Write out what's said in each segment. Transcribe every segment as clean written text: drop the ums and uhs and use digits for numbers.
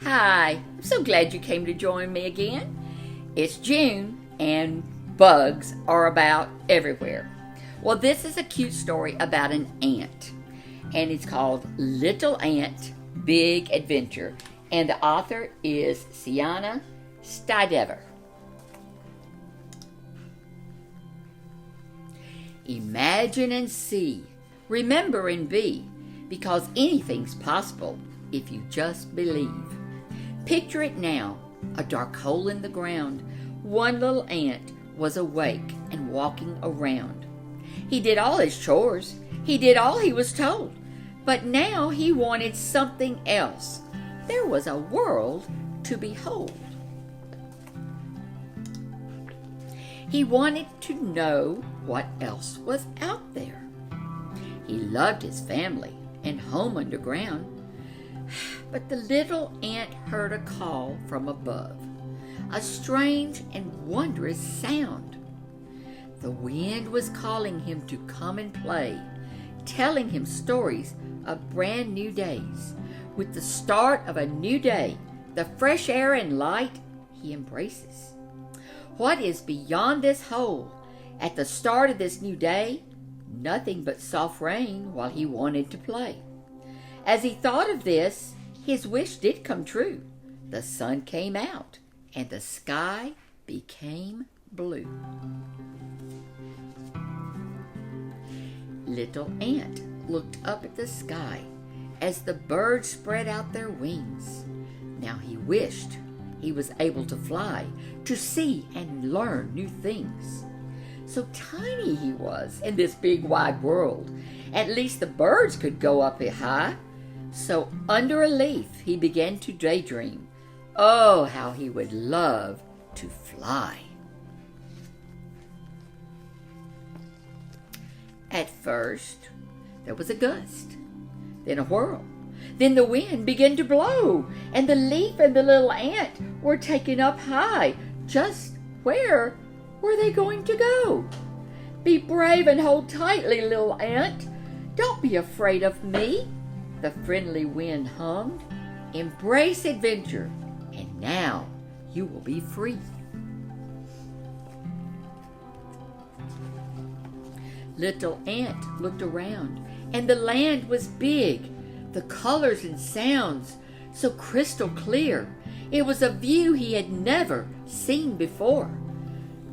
Hi, I'm so glad you came to join me again. It's June and bugs are about everywhere. Well, this is a cute story about an ant, and it's called Little Ant, Big Adventure, and the author is Sienna Steidever. Imagine and see, remember and be, because anything's possible if you just believe. Picture it now, a dark hole in the ground. One little ant was awake and walking around. He did all his chores. He did all he was told. But now he wanted something else. There was a world to behold. He wanted to know what else was out there. He loved his family and home underground. But the little ant heard a call from above, a strange and wondrous sound. The wind was calling him to come and play, telling him stories of brand new days. With the start of a new day, the fresh air and light he embraces. What is beyond this hole? At the start of this new day, nothing but soft rain while he wanted to play. As he thought of this, his wish did come true. The sun came out, and the sky became blue. Little Ant looked up at the sky as the birds spread out their wings. Now he wished he was able to fly, to see and learn new things. So tiny he was in this big wide world. At least the birds could go up high. So under a leaf he began to daydream. Oh, how he would love to fly. At first there was a gust, then a whirl. Then the wind began to blow, and the leaf and the little ant were taken up high. Just where were they going to go? Be brave and hold tightly, little ant. Don't be afraid of me. The friendly wind hummed. Embrace adventure, and now you will be free. Little Ant looked around, and the land was big. The colors and sounds so crystal clear. It was a view he had never seen before.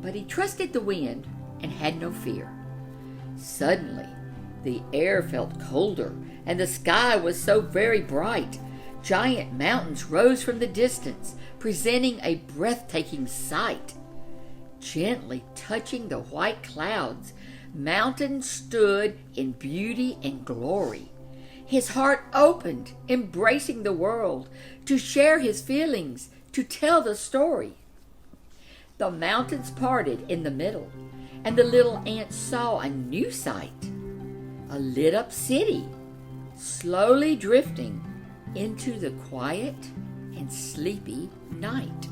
But he trusted the wind and had no fear. Suddenly, the air felt colder, and the sky was so very bright. Giant mountains rose from the distance, presenting a breathtaking sight. Gently touching the white clouds, mountains stood in beauty and glory. His heart opened, embracing the world, to share his feelings, to tell the story. The mountains parted in the middle, and the little ant saw a new sight, a lit-up city, slowly drifting into the quiet and sleepy night.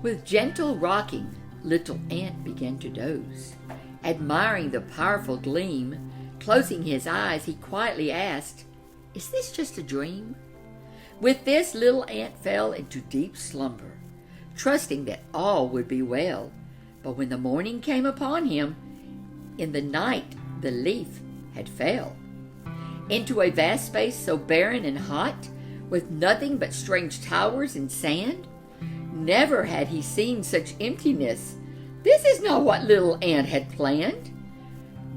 With gentle rocking, Little Ant began to doze. Admiring the powerful gleam, closing his eyes, he quietly asked, "Is this just a dream?" With this, Little Ant fell into deep slumber, trusting that all would be well. But when the morning came upon him, in the night the leaf had fell into a vast space so barren and hot, with nothing but strange towers and sand. Never had he seen such emptiness. This is not what Little Ant had planned.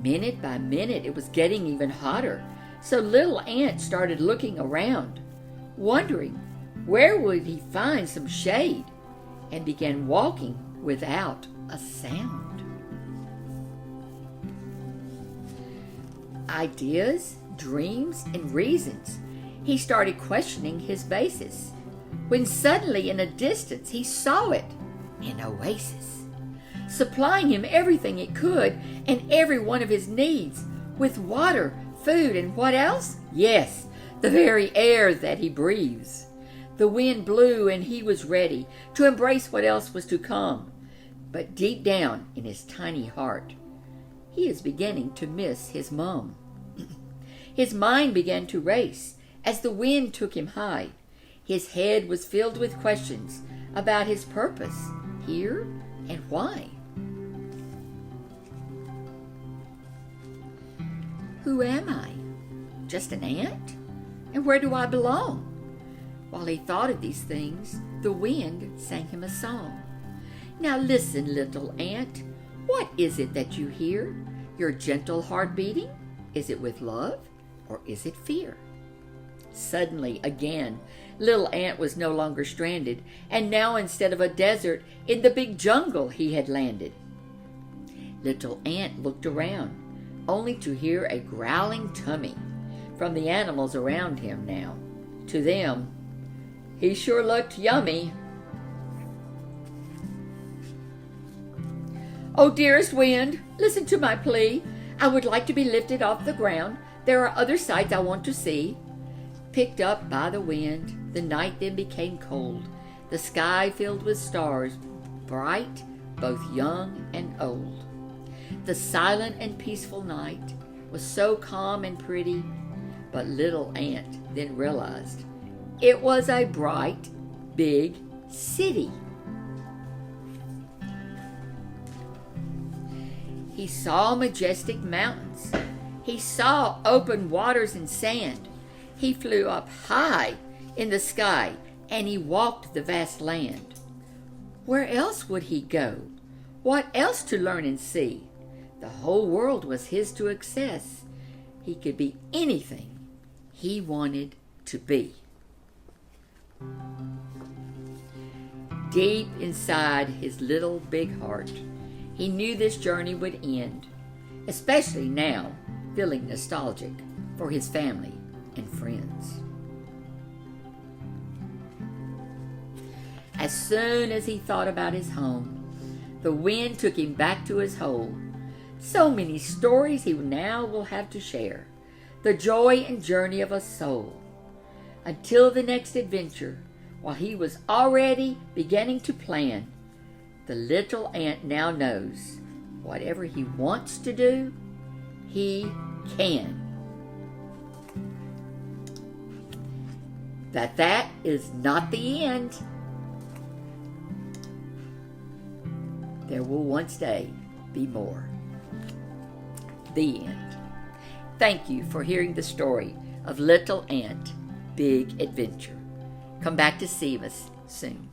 Minute by minute it was getting even hotter, so Little Ant started looking around, wondering where would he find some shade, and began walking without a sound. Ideas, dreams, and reasons. He started questioning his basis, when suddenly in a distance he saw it, an oasis, supplying him everything it could and every one of his needs, with water, food, and what else? Yes, the very air that he breathes. The wind blew and he was ready to embrace what else was to come. But deep down in his tiny heart, he is beginning to miss his mom. His mind began to race as the wind took him high. His head was filled with questions about his purpose here and why. Who am I? Just an ant? And where do I belong? While he thought of these things, the wind sang him a song. Now listen, little ant, what is it that you hear? Your gentle heart beating? Is it with love or is it fear? Suddenly, again, little ant was no longer stranded, and now instead of a desert, in the big jungle he had landed. Little ant looked around, only to hear a growling tummy from the animals around him now. To them, he sure looked yummy. Oh, dearest wind, listen to my plea. I would like to be lifted off the ground. There are other sights I want to see. Picked up by the wind, the night then became cold. The sky filled with stars, bright, both young and old. The silent and peaceful night was so calm and pretty, but little ant then realized it was a bright, big city. He saw majestic mountains. He saw open waters and sand. He flew up high in the sky, and he walked the vast land. Where else would he go? What else to learn and see? The whole world was his to access. He could be anything he wanted to be. Deep inside his little big heart, he knew this journey would end, especially now, feeling nostalgic for his family and friends. As soon as he thought about his home, the wind took him back to his hole. So many stories he now will have to share, the joy and journey of a soul. Until the next adventure, while he was already beginning to plan, the little ant now knows whatever he wants to do, he can. That is not the end. There will one day be more. The end. Thank you for hearing the story of Little Ant, Big Adventure. Come back to see us soon.